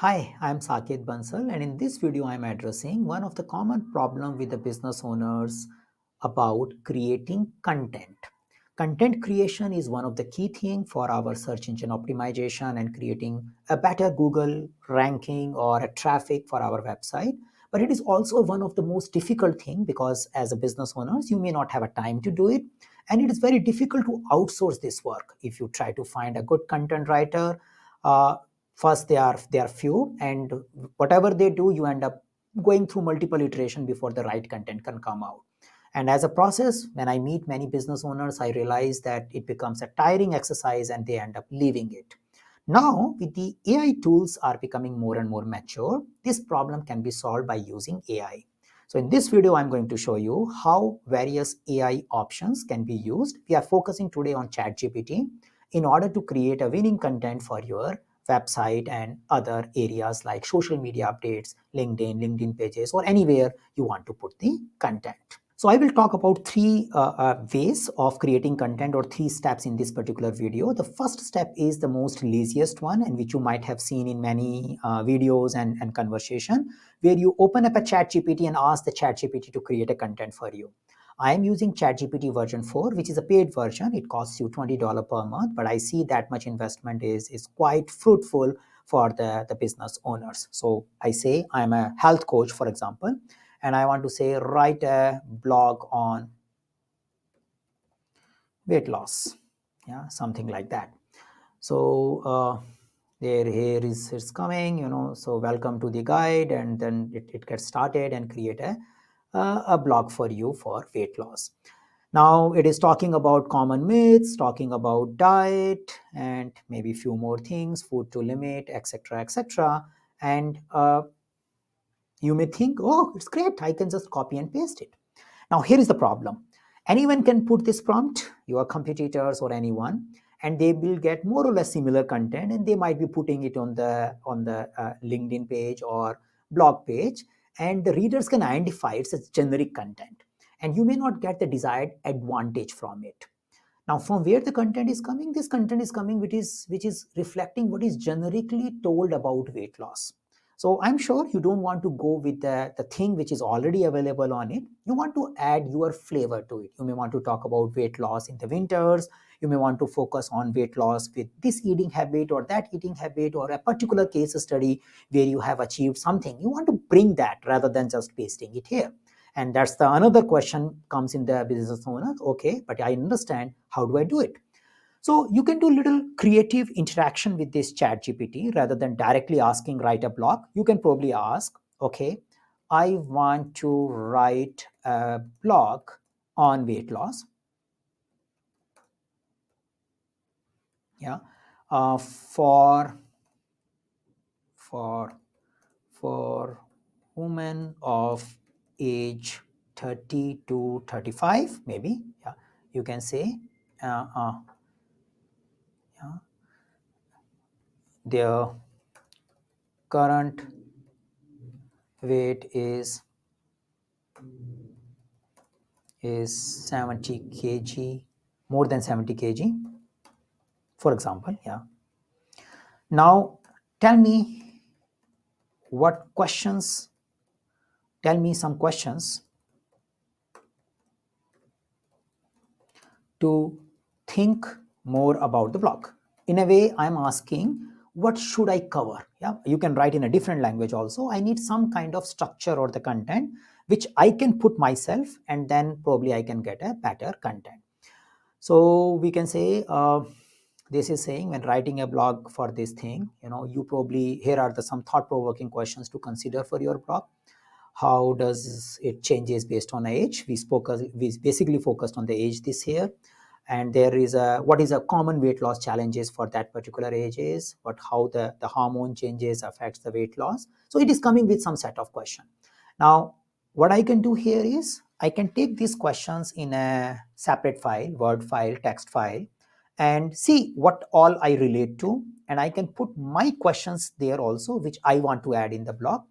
Hi, I'm Saket Bansal, and in this video, I'm addressing one of the common problem with the business owners about creating content. Content creation is one of the key things for our search engine optimization and creating a better Google ranking or a traffic for our website. But it is also one of the most difficult thing because as a business owners, you may not have a time to do it, and it is very difficult to outsource this work. If you try to find a good content writer, uh, first they are few, and whatever they do, you end up going through multiple iteration before the right content can come out. And as a process, when I meet many business owners, I realize that it becomes a tiring exercise and they end up leaving it. Now, with the AI tools are becoming more and more mature, this problem can be solved by using AI. So in this video, I'm going to show you how various AI options can be used. We are focusing today on ChatGPT in order to create a winning content for your website and other areas like social media updates, LinkedIn pages, or anywhere you want to put the content. So I will talk about three ways of creating content, or three steps in this particular video. The first step is the most laziest one, and which you might have seen in many videos and conversation, where you open up a ChatGPT and ask the ChatGPT to create a content for you. I am using ChatGPT version 4, which is a paid version. It costs you $20 per month, but I see that much investment is quite fruitful for the business owners. So I say I'm a health coach, for example, and I want to say write a blog on weight loss, yeah, something like that. So there here is it's coming, so welcome to the guide, and then it gets started and create a blog for you for weight loss. Now it is talking about common myths, talking about diet, and maybe few more things, food to limit, etc., etc. And you may think, oh, it's great, I can just copy and paste it. Now, here is the problem. Anyone can put this prompt, your competitors or anyone, and they will get more or less similar content, and they might be putting it on the LinkedIn page or blog page, and the readers can identify it's as generic content, and you may not get the desired advantage from it. Now, from where the content is coming, this content is coming which is reflecting what is generically told about weight loss. So I'm sure you don't want to go with the thing which is already available on it. You want to add your flavor to it. You may want to talk about weight loss in the winters. You may want to focus on weight loss with this eating habit or that eating habit, or a particular case study where you have achieved something. You want to bring that rather than just pasting it here. And that's the another question comes in the business owner. Okay, but I understand, how do I do it? So you can do little creative interaction with this chat GPT rather than directly asking write a blog. You can probably ask, okay, I want to write a blog on weight loss. Yeah. For for for women of age 30 to 35, maybe. Yeah, you can say uh, uh, yeah, their current weight is 70 kg, more than 70 kg, for example. Yeah. Now tell me what questions. Tell me some questions to think more about the blog. In a way, I'm asking, what should I cover? Yeah, you can write in a different language also. I need some kind of structure or the content which I can put myself, and then probably I can get a better content. So we can say this is saying, when writing a blog for this thing, you probably, here are the some thought-provoking questions to consider for your blog. How does it changes based on age? We basically focused on the age this year. And there is a, what is a common weight loss challenges for that particular age is, what, how the hormone changes affects the weight loss. So it is coming with some set of question. Now what I can do here is, I can take these questions in a separate file, word file, text file, and see what all I relate to, and I can put my questions there also which I want to add in the blog.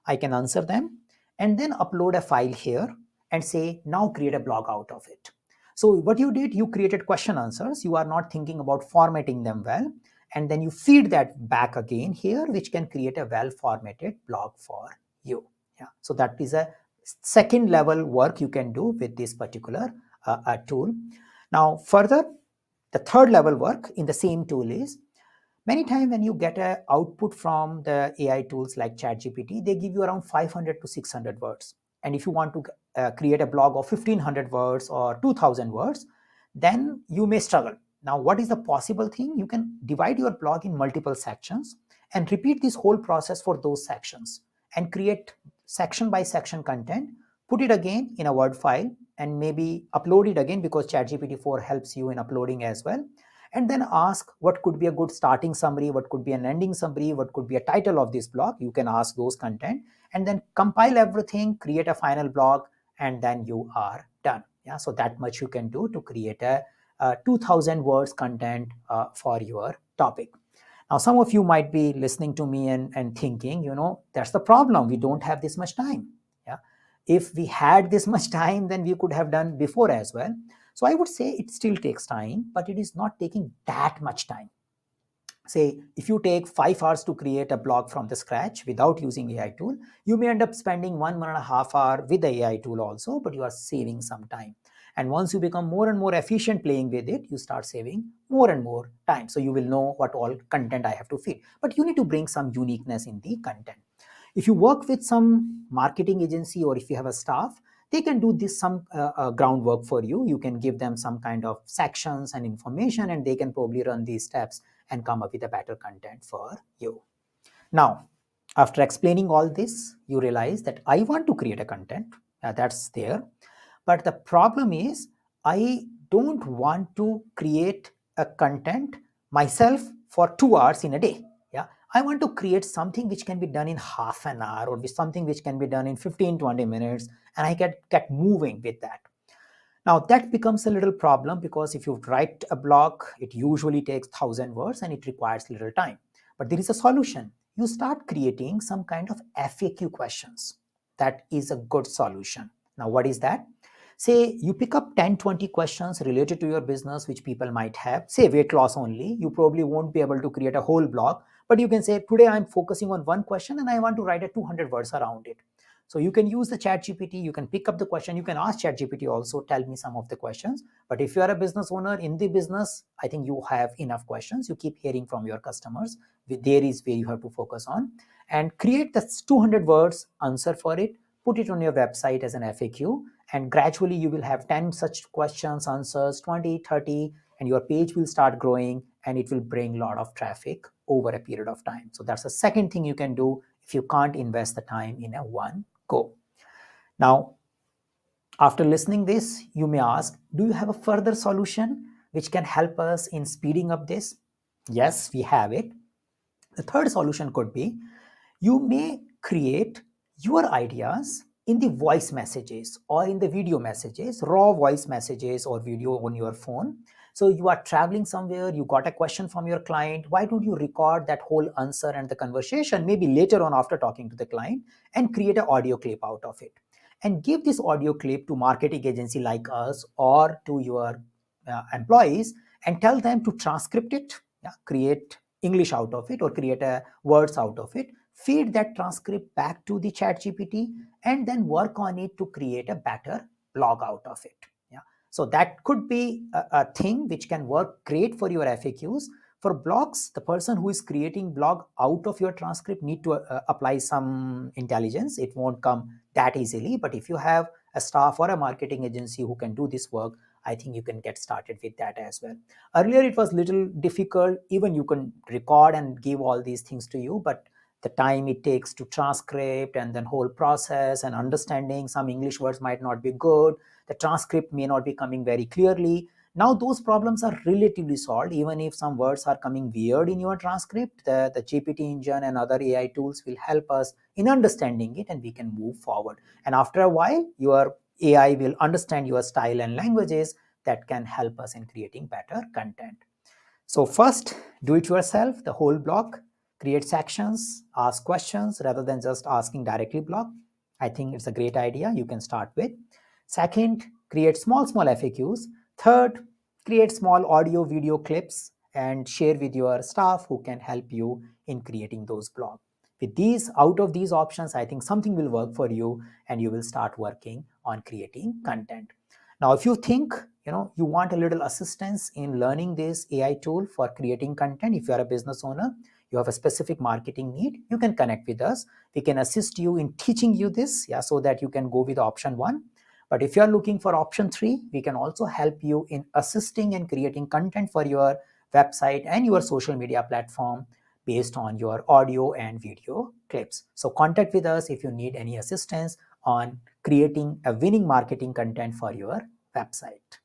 I can answer them and then upload a file here and say, now create a blog out of it. So what you did, you created question answers. You are not thinking about formatting them well. and then you feed that back again here, which can create a well formatted blog for you. Yeah, so that is a second level work you can do with this particular tool. Now further, the third level work in the same tool is, many times when you get an output from the AI tools like ChatGPT, they give you around 500 to 600 words. And if you want to create a blog of 1500 words or 2000 words, then you may struggle. Now, what is the possible thing? You can divide your blog in multiple sections and repeat this whole process for those sections and create section by section content, put it again in a Word file and maybe upload it again, because ChatGPT 4 helps you in uploading as well, and then ask what could be a good starting summary, what could be an ending summary, what could be a title of this blog. You can ask those content and then compile everything, create a final blog, and then you are done. Yeah, so that much you can do to create a 2000 words content for your topic. Now, some of you might be listening to me and thinking, that's the problem. We don't have this much time. Yeah. If we had this much time, then we could have done before as well. So I would say it still takes time, but it is not taking that much time. Say, if you take 5 hours to create a blog from the scratch without using AI tool, you may end up spending 1.5 hours with the AI tool also, but you are saving some time. And once you become more and more efficient playing with it, you start saving more and more time. So you will know what all content I have to feed. But you need to bring some uniqueness in the content. If you work with some marketing agency or if you have a staff, they can do this some groundwork for you. You can give them some kind of sections and information, and they can probably run these steps and come up with a better content for you. Now, after explaining all this, you realize that I want to create a content that's there. But the problem is, I don't want to create a content myself for 2 hours in a day. Yeah, I want to create something which can be done in half an hour or something which can be done in 15-20 minutes, and I get moving with that. Now that becomes a little problem, because if you write a blog, it usually takes 1,000 words and it requires little time. But there is a solution. You start creating some kind of FAQ questions. That is a good solution. Now what is that? Say you pick up 10-20 questions related to your business which people might have. Say weight loss only. You probably won't be able to create a whole blog, but you can say, today I'm focusing on one question and I want to write a 200 words around it. So you can use the ChatGPT, you can pick up the question, you can ask ChatGPT also, tell me some of the questions. But if you are a business owner in the business, I think you have enough questions. You keep hearing from your customers. There is where you have to focus on, and create the 200 words answer for it, put it on your website as an FAQ, and gradually you will have 10 such questions, answers, 20, 30, and your page will start growing and it will bring a lot of traffic over a period of time. So that's the second thing you can do if you can't invest the time in a one go. Now, after listening this, you may ask, do you have a further solution which can help us in speeding up this? Yes, we have it. The third solution could be, you may create your ideas in the voice messages or in the video messages, raw voice messages or video on your phone. So you are traveling somewhere, you got a question from your client. Why don't you record that whole answer and the conversation, maybe later on after talking to the client, and create an audio clip out of it? And give this audio clip to marketing agency like us or to your employees and tell them to transcript it, yeah, create English out of it or create a words out of it, feed that transcript back to the ChatGPT, and then work on it to create a better blog out of it. Yeah. So that could be a thing which can work great for your FAQs. For blogs, the person who is creating blog out of your transcript need to apply some intelligence. It won't come that easily. But if you have a staff or a marketing agency who can do this work, I think you can get started with that as well. Earlier, it was little difficult. Even you can record and give all these things to you, but the time it takes to transcript and then whole process and understanding, some English words might not be good. The transcript may not be coming very clearly. Now those problems are relatively solved. Even if some words are coming weird in your transcript, the GPT engine and other AI tools will help us in understanding it, and we can move forward. And after a while, your AI will understand your style and languages that can help us in creating better content. So first, do it yourself, the whole blog, create sections, ask questions rather than just asking directly blog. I think it's a great idea you can start with. Second, create small FAQs. Third, create small audio video clips and share with your staff who can help you in creating those blogs. With these, out of these options, I think something will work for you and you will start working on creating content. Now, if you think you want a little assistance in learning this AI tool for creating content, if you are a business owner, you have a specific marketing need, you can connect with us. We can assist you in teaching you this, yeah, so that you can go with option one. But if you are looking for option three, we can also help you in assisting and creating content for your website and your social media platform based on your audio and video clips. So contact with us if you need any assistance on creating a winning marketing content for your website.